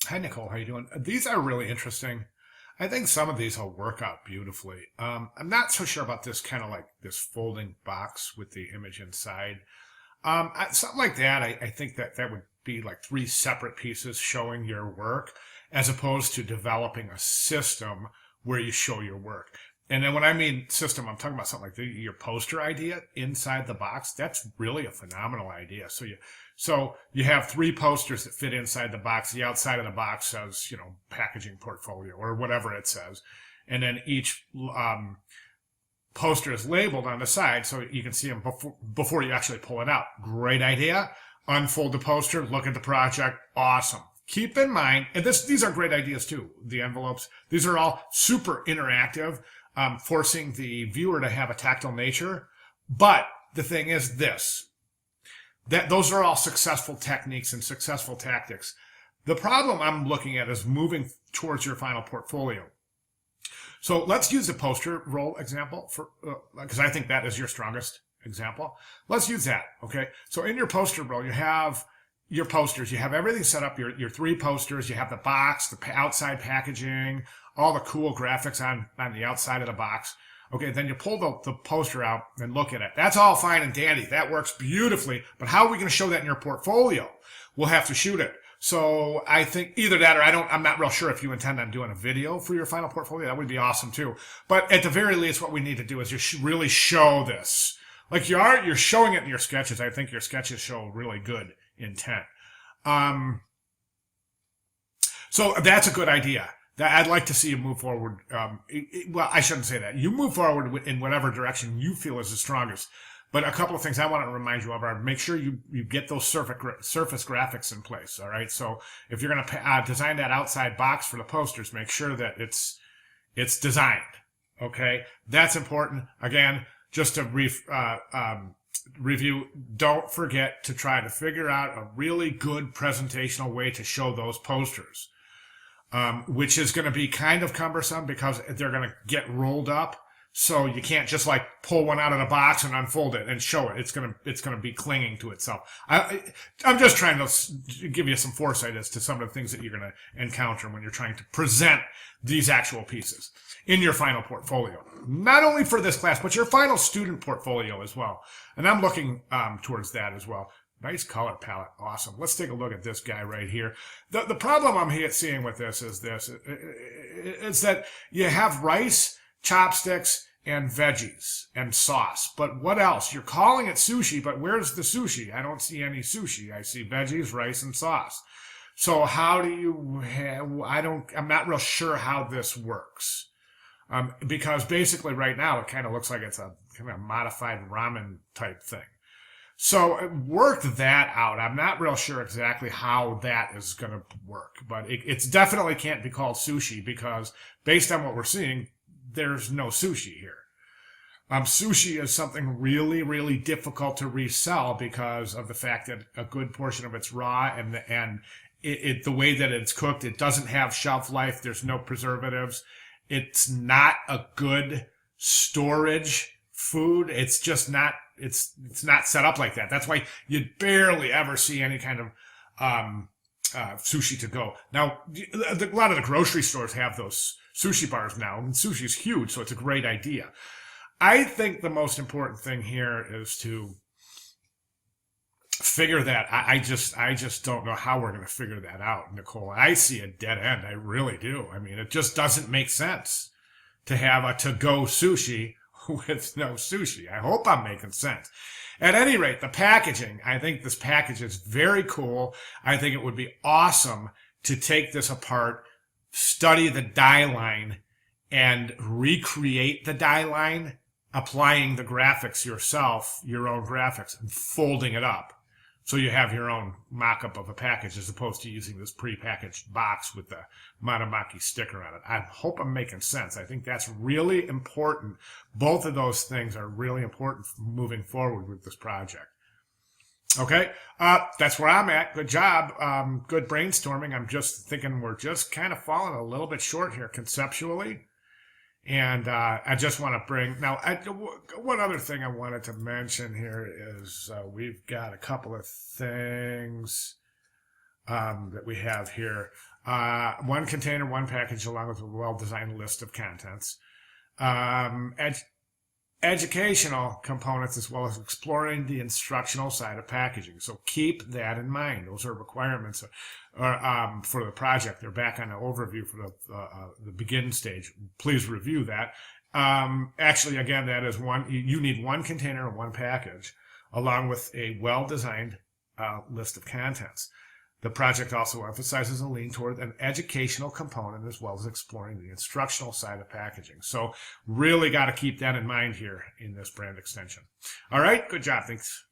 Hi, Nicole. How you doing? These are really interesting. I think some of these will work out beautifully. I'm not so sure about this kind of like this folding box with the image inside. Something like that, I think that that would be like three separate pieces showing your work as opposed to developing a system where you show your work. And then when I mean system, I'm talking about something like your poster idea inside the box. That's really a phenomenal idea. So you have three posters that fit inside the box. The outside of the box says, packaging portfolio or whatever it says. And then each poster is labeled on the side so you can see them before you actually pull it out. Great idea. Unfold the poster, look at the project. Awesome. Keep in mind, and these are great ideas too. The envelopes, these are all super interactive, forcing the viewer to have a tactile nature. But the thing is this, that those are all successful techniques and successful tactics. The problem I'm looking at is moving towards your final portfolio. So let's use the poster roll example for because I think that is your strongest example. Let's use that. Okay. So in your poster roll, you have your posters. You have everything set up. Your three posters. You have the box, the outside packaging, all the cool graphics on the outside of the box. Okay. Then you pull the poster out and look at it. That's all fine and dandy. That works beautifully. But how are we going to show that in your portfolio? We'll have to shoot it. So I think either that or I'm not real sure if you intend on doing a video for your final portfolio. That would be awesome too. But at the very least, what we need to do is just really show this. Like you're showing it in your sketches. I think your sketches show really good intent. So that's a good idea. That I'd like to see you move forward. Well, I shouldn't say that. You move forward in whatever direction you feel is the strongest. But a couple of things I want to remind you of are make sure you get those surface graphics in place. All right. So if you're going to design that outside box for the posters, make sure that it's designed. Okay. That's important. Again, just to review, don't forget to try to figure out a really good presentational way to show those posters, which is going to be kind of cumbersome because they're going to get rolled up. So you can't just like pull one out of the box and unfold it and show it. It's gonna be clinging to itself. I'm just trying to give you some foresight as to some of the things that you're gonna encounter when you're trying to present these actual pieces in your final portfolio. Not only for this class, but your final student portfolio as well. And I'm looking towards that as well. Nice color palette, awesome. Let's take a look at this guy right here. The problem I'm seeing with this is it's that you have rice, chopsticks, and veggies and sauce. But what else? You're calling it sushi, but where's the sushi? I don't see any sushi. I see veggies, rice, and sauce. So how do you I'm not real sure how this works. Because basically right now it kind of looks like it's a kind of modified ramen type thing. So work that out. I'm not real sure exactly how that is going to work, but it's definitely can't be called sushi because based on what we're seeing, there's no sushi here. Sushi is something really, really difficult to resell because of the fact that a good portion of it's raw and the way that it's cooked, it doesn't have shelf life. There's no preservatives. It's not a good storage food. It's just not. It's not set up like that. That's why you barely ever see any kind of sushi to go. Now, a lot of the grocery stores have those sushi bars now, and sushi is huge, so it's a great idea. I think the most important thing here is to figure that. I just don't know how we're going to figure that out, Nicole. I see a dead end. I really do. I mean, it just doesn't make sense to have a to-go sushi with no sushi. I hope I'm making sense. At any rate, the packaging, I think this package is very cool. I think it would be awesome to take this apart, study the die line, and recreate the die line, applying the graphics yourself, your own graphics, and folding it up. So you have your own mock-up of a package as opposed to using this pre-packaged box with the Matamaki sticker on it. I hope I'm making sense. I think that's really important. Both of those things are really important moving forward with this project. Okay, that's where I'm at. Good job. Good brainstorming. I'm just thinking we're just kind of falling a little bit short here conceptually. And I just want to bring now. One other thing I wanted to mention here is we've got a couple of things that we have here. One container, one package, along with a well-designed list of contents. Educational components, as well as exploring the instructional side of packaging. So keep that in mind. Those are requirements for the project. They're back on the overview for the begin stage. Please review that. Actually, again, that is one. You need one container and one package, along with a well-designed list of contents. The project also emphasizes a lean toward an educational component as well as exploring the instructional side of packaging. So really got to keep that in mind here in this brand extension. All right, good job. Thanks.